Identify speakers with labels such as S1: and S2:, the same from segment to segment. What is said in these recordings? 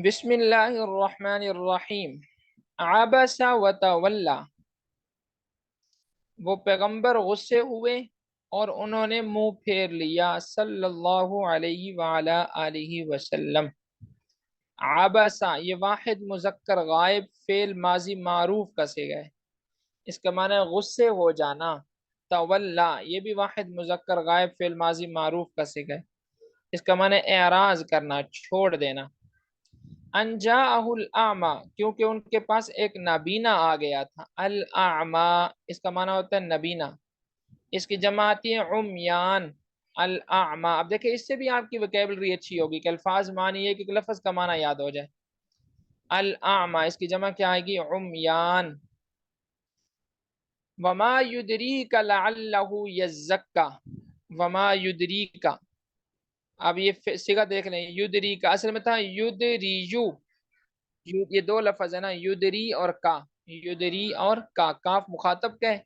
S1: بسم اللہ الرحمن الرحیم۔ عبس و تولا، وہ پیغمبر غصے ہوئے اور انہوں نے منہ پھیر لیا صلی اللہ علیہ وعلا آلہ وسلم۔ عبسا یہ واحد مذکر غائب فعل ماضی معروف کا صیغہ ہے، اس کا معنی ہے غصے ہو جانا۔ تولا یہ بھی واحد مذکر غائب فعل ماضی معروف کا صیغہ ہے، اس کا معنی ہے اعراض کرنا، چھوڑ دینا۔ انجاءہ الاعمی کیونکہ ان کے پاس ایک نابینا آ گیا تھا۔ الاعمی اس کا معنی ہوتا ہے نابینا، اس کی جمع آتی ہے عمیان۔ الاعمی، اب دیکھیں اس سے بھی آپ کی ویکیبلری اچھی ہوگی کہ الفاظ معنی ہے کہ ایک لفظ کا معنی یاد ہو جائے۔ الاعمی اس کی جمع کیا آئے گی؟ عمیان۔ وما یدریک لعلہ یزکا، وما یدریک، اب یہ صیغہ دیکھ لیں، یدری کا اصل میں تھا یدریجو، یہ دو لفظ ہے نا، یدری اور کا، یدری اور کا، کاف مخاطب کا ہے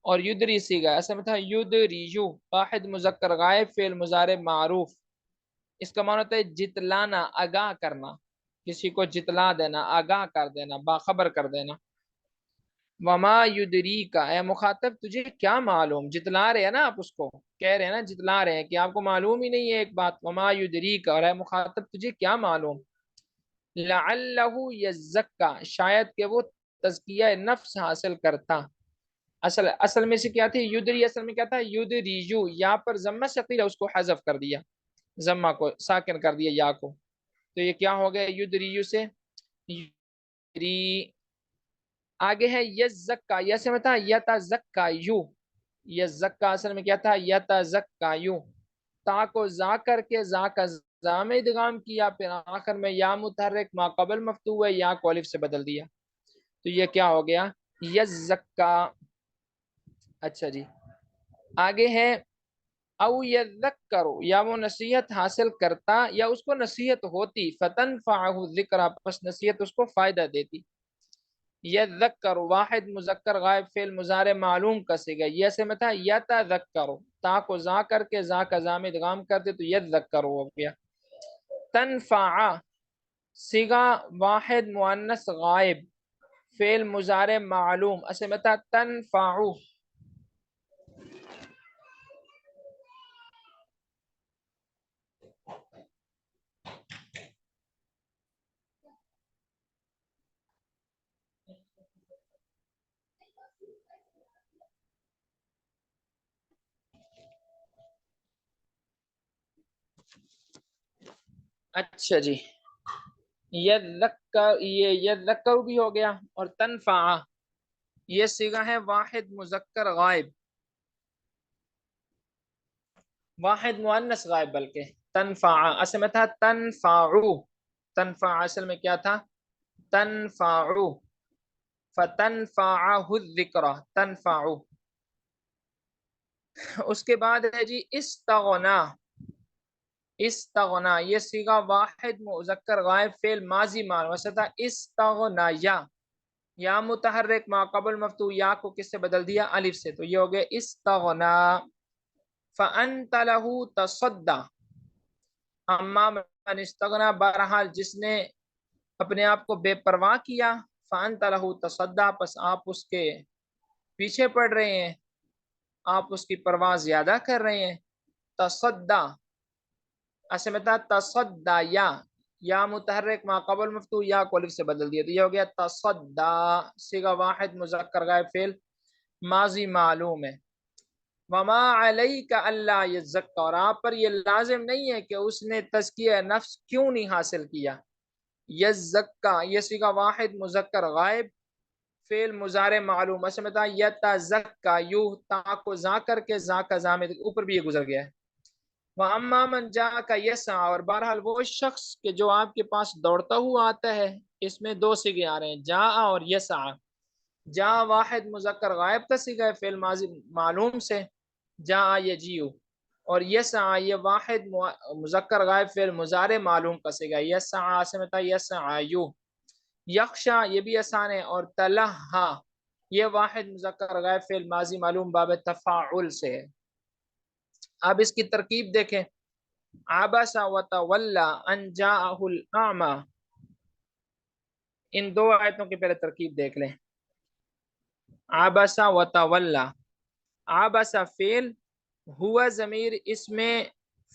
S1: اور یدری صیغہ، اصل میں تھا یدریجو واحد مذکر غائب فعل مضارع معروف، اس کا معنی ہوتا ہے جتلانا، آگاہ کرنا، کسی کو جتلا دینا، آگاہ کر دینا، باخبر کر دینا۔ وما یدری کا، اے مخاطب تجھے کیا معلوم، جتلا رہے ہیں نا آپ اس کو، کہہ رہے ہیں نا، جتلا رہے ہیں کہ آپ کو معلوم ہی نہیں ہے ایک بات۔ وما یدری کا، اور اے مخاطب تجھے کیا معلوم، لعلہ یزکا شاید کہ وہ تزکیہ نفس حاصل کرتا۔ اصل میں سے کیا تھی یدری، اصل میں کیا تھا یدریجو، یا پر ضمہ ثقیلہ اس کو حذف کر دیا، ضمہ کو ساکن کر دیا یا کو، تو یہ کیا ہو گیا یدریجو سے یدری۔ آگے ہے یزکا، یس میں تھا یتزکا یو، یزکا اصل میں کیا تھا یتزکا یو، تا کو زا کر کے زا کا زا میں ادغام کیا، پھر آخر میں یا متحرک ما قبل مفتوح ہے یا کو الف سے بدل دیا، تو یہ کیا ہو گیا یزکا۔ اچھا جی، آگے ہے او یذکرو، یا وہ نصیحت حاصل کرتا یا اس کو نصیحت ہوتی، فتنفعہ الذکرہ پس نصیحت اس کو فائدہ دیتی۔ یذکر واحد مذکر غائب فعل مضارع معلوم کا صیغہ، یہ سے میں تھا یتذکر، تا کو زا کر کے زا کا زا میں ادغام کرتے تو یذکر ہو گیا۔ تنفع صیغہ واحد مؤنث غائب فعل مضارع معلوم، اسے میں تھا تنفع۔ اچھا جی، یذکر، یہ یذکر بھی ہو گیا، اور تنفع یہ صیغہ ہے واحد مذکر غائب، واحد مؤنث غائب بلکہ، تنفع اصل میں تھا تنفعو، تنفع اصل میں کیا تھا تنفعو، فتنفعہ الذکرہ تنفعو۔ اس کے بعد ہے جی استغنا، استغنا یہ صیغہ واحد مذکر غائب فعل ماضی معروف تھا، استغنا یا متحرک ما قبل مفتوح یا کو کس سے بدل دیا الف سے، تو یہ ہو گیا استغنا۔ فانت له تصدى، اما من استغنا بہرحال جس نے اپنے آپ کو بے پرواہ کیا، فانت له تصدى پس آپ اس کے پیچھے پڑ رہے ہیں، آپ اس کی پرواہ زیادہ کر رہے ہیں۔ تصدى اصل میں تھا تصدى یا متحرک ما قبل مفتوح یا کو الف سے بدل دیا، تو یہ ہو گیا تصدى صیغہ واحد مذکر غائب فعل ماضی معلوم ہے۔ وما علیک الا یزکا، اور آپ پر یہ لازم نہیں ہے کہ اس نے تزکیہ نفس کیوں نہیں حاصل کیا۔ یزکا یہ صیغہ واحد مذکر غائب فعل مضارع معلوم، اس میں تھا یتزکا یو، تا کو زا کر کے زا کا زا میں اوپر بھی یہ گزر گیا ہے۔ وَأَمَّا مَنْ جَاءَكَ يَسْعَىٰ، اور بہرحال وہ شخص کہ جو آپ کے پاس دوڑتا ہوا آتا ہے، اس میں دو صیغے آ رہے ہیں جاء اور یسعیٰ۔ جاء واحد مذکر غائب کا صیغہ ہے فعل ماضی معلوم سے، جاء یجیء، اور یسعیٰ یہ واحد مذکر غائب فعل مضارع معلوم کا صیغہ ہے، یسعیٰ سے متا یسعی۔ یخشا یہ بھی آسان ہے، اور تلہا یہ واحد مذکر غائب فعل ماضی معلوم باب تفاعل سے ہے۔ اب اس کی ترکیب دیکھیں، عبس وتولی ان جاءہ الاعمی، ان دو آیتوں کی پہلے ترکیب دیکھ لیں. عبس و تولا. عبس فعل، ہوا ضمیر اس میں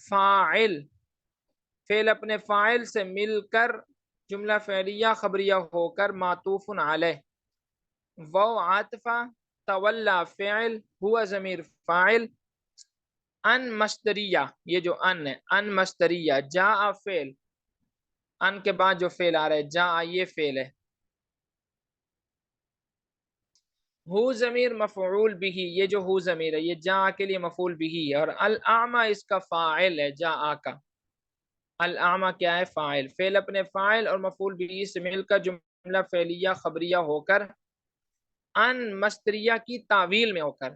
S1: فاعل، فعل اپنے فاعل سے مل کر جملہ فعلیہ خبریہ ہو کر معطوف علیہ. واو عاطفہ، تولا فعل، ہوا ضمیر فاعل، ان مصدریہ، یہ جو ان ہے ان مصدریہ، جاء فعل، ان کے بعد جو فعل آ رہا ہے جاء یہ فعل ہے. ہو ضمیر مفعول بھی، یہ جو ہو ضمیر ہے یہ جاء کے لیے مفعول بھی ہے، اور الاعمى اس کا فاعل ہے جاء کا. الاعمى کیا ہے؟ فاعل. فعل اپنے فاعل اور مفعول بھی سے مل کر جملہ فعلیہ خبریہ ہو کر ان مصدریہ کی تعویل میں ہو کر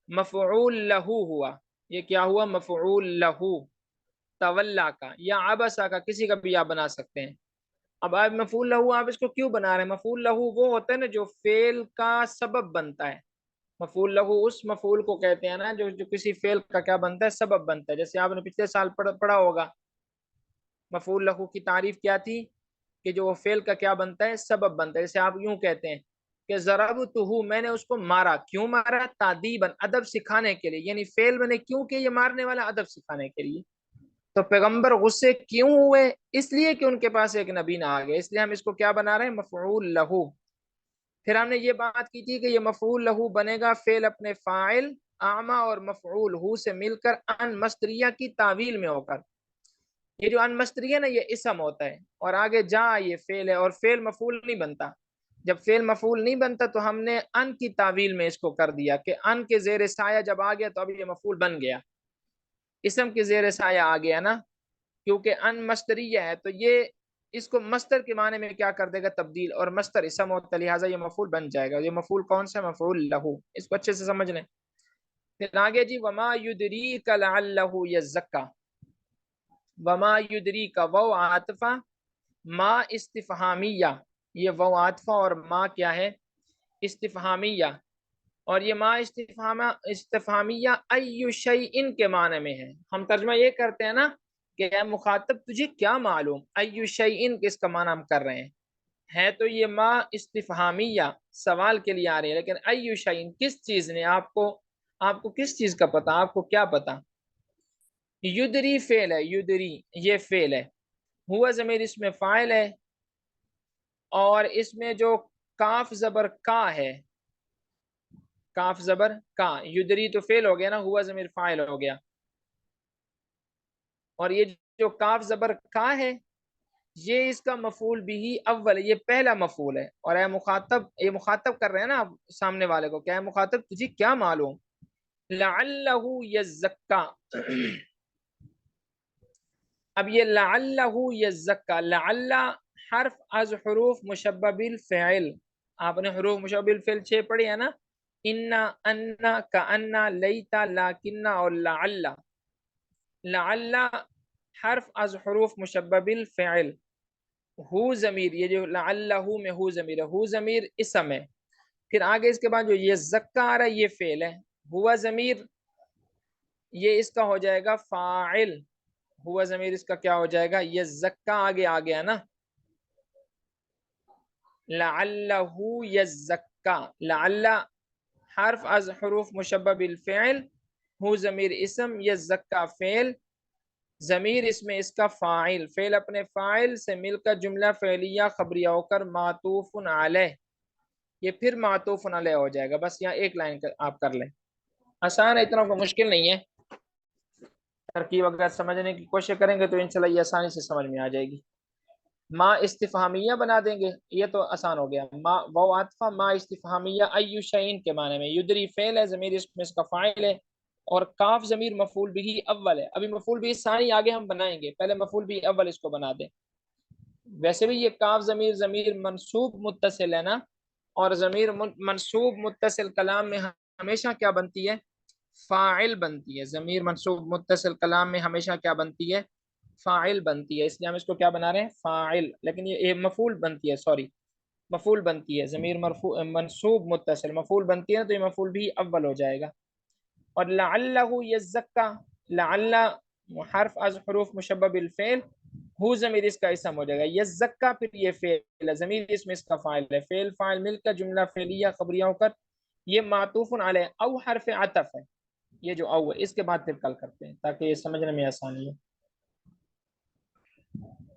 S1: مفعول لہو ہوا. یہ کیا ہوا؟ مفعول لہو. تولا کا یا عبسا کا کسی کا بھی آپ بنا سکتے ہیں. اب آپ مفعول لہو آپ اس کو کیوں بنا رہے ہیں؟ مفعول لہو وہ ہوتا ہے نا جو فعل کا سبب بنتا ہے. مفعول لہو اس مفعول کو کہتے ہیں نا جو کسی فعل کا کیا بنتا ہے؟ سبب بنتا ہے. جیسے آپ نے پچھلے سال پڑھا ہوگا مفعول لہو کی تعریف کیا تھی کہ جو وہ فعل کا کیا بنتا ہے؟ سبب بنتا ہے. جیسے آپ یوں کہتے ہیں کہ ضربتہ، میں نے اس کو مارا. کیوں مارا؟ تادیباً، ادب سکھانے کے لیے. یعنی فعل میں نے کیوں کہ یہ مارنے والا ادب سکھانے کے لیے. تو پیغمبر غصے کیوں ہوئے؟ اس لیے کہ ان کے پاس ایک نبی نہ آ گیا، اس لیے ہم اس کو کیا بنا رہے ہیں؟ مفعول لہو. پھر ہم نے یہ بات کی تھی کہ یہ مفعول لہو بنے گا فعل اپنے فاعل اعمى اور مفعول ہو سے مل کر ان مصدریہ کی تعویل میں ہو کر. یہ جو ان مصدریہ نا یہ اسم ہوتا ہے، اور آگے جا یہ فعل ہے، اور فعل مفعول نہیں بنتا. جب فعل مفعول نہیں بنتا تو ہم نے ان کی تعویل میں اس کو کر دیا کہ ان کے زیر سایہ جب آ گیا تو اب یہ مفعول بن گیا، اسم کے زیر سایہ آ گیا نا، کیونکہ ان مصدریہ ہے تو یہ اس کو مصدر کے معنی میں کیا کر دے گا؟ تبدیل. اور مصدر اسم ہوتا ہے لہٰذا یہ مفعول بن جائے گا. یہ مفعول کون سا؟ مفعول لہو. اس کو اچھے سے سمجھ لیں. پھر آگے جی وما یدریک لعلہ یزکا. وما یدریک واو عاطفہ، ما استفہامیہ، یہ واو عاطفہ اور ما کیا ہے؟ استفہامیہ. اور یہ ما استفہامیہ ای شیء کے معنی میں ہے. ہم ترجمہ یہ کرتے ہیں نا کہ اے مخاطب تجھے کیا معلوم، ای شیء کس کا معنی ہم کر رہے ہیں. ہے تو یہ ما استفہامیہ سوال کے لیے آ رہی ہے، لیکن ای شیء کس چیز نے، آپ کو کس چیز کا پتا، آپ کو کیا پتا. یدری فعل ہے، یدری یہ فعل ہے، ہوا ضمیر اس میں فاعل ہے، اور اس میں جو کاف زبر کا ہے، کاف زبر کا، یدری تو فعل ہو گیا نا، ہوا ضمیر فاعل ہو گیا. اور یہ جو کاف زبر کا ہے یہ اس کا مفعول بھی اول ہے، یہ پہلا مفعول ہے. اور اے مخاطب، یہ مخاطب کر رہے ہیں نا آپ سامنے والے کو، کیا ہے مخاطب تجھے کیا معلوم. لعلہ یزکا. اب یہ لعلہ یزکا، لعل حرف از حروف مشبہ بالفعل. آپ نے حروف مشبہ بالفعل 6 پڑھی ہے نا، انا، انا، کانا، لیتا، لاکنہ اور لعل. لعل حرف از حروف مشبہ بالفعل. ہو ضمیر، یہ جو لعلہ میں ہو ضمیر ہے، ہو ضمیر اسم ہے. پھر آگے اس کے بعد جو یہ زکا آ رہا ہے یہ فعل ہے. ہوا ضمیر یہ اس کا ہو جائے گا فاعل. ہوا ضمیر اس کا کیا ہو جائے گا؟ یہ زکا آگے آ گیا نا، لعلہ یزکا. لعل حرف از حروف مشبہ بالفعل، ہو ضمیر اسم، یزکا فعل، ضمیر اس میں اس کا فاعل، فعل اپنے فاعل سے مل کر جملہ فعلیہ خبریہ ہو کر معطوف علیہ. یہ پھر معطوف علیہ ہو جائے گا. بس یہاں ایک لائن آپ کر لیں، آسان ہے، اتنا کوئی مشکل نہیں ہے. ترکیب اگر سمجھنے کی کوشش کریں گے تو انشاءاللہ یہ آسانی سے سمجھ میں آ جائے گی. ما استفہامیہ بنا دیں گے، یہ تو آسان ہو گیا. ما واو عطفہ، ما استفہامیہ ای شیء کے معنی میں. یدری فعل ہے، ضمیر اس میں اس کا فاعل ہے، اور کاف ضمیر مفعول بھی اول ہے. ابھی مفعول بھی ثانی آگے ہم بنائیں گے، پہلے مفعول بھی اول اس کو بنا دیں. ویسے بھی یہ کاف ضمیر منصوب متصل ہے نا، اور ضمیر منصوب متصل کلام میں ہمیشہ کیا بنتی ہے؟ فاعل بنتی ہے. ضمیر منصوب متصل کلام میں ہمیشہ کیا بنتی ہے؟ فاعل بنتی ہے. اس لیے ہم اس کو کیا بنا رہے ہیں؟ فاعل. لیکن یہ مفعول بنتی ہے، سوری مفعول بنتی ہے. ضمیر منصوب متصل مفعول بنتی ہے تو یہ مفعول بھی اول ہو جائے گا. اور لعلہ یزکا، لعل حرف از حروف مشبہ بالفعل، ہو ضمیر اس کا اسم ہو جائے گا، یزکا پھر یہ فعل ہے، ضمیر اس میں اس کا فاعل ہے، فعل فاعل مل کر جملہ فعلیہ خبریہ ہو کر یہ معطوف علیہ او حرف عطف ہے، یہ جو او ہے اس کے بعد پھر کل کرتے ہیں تاکہ یہ سمجھنے میں آسانی ہو۔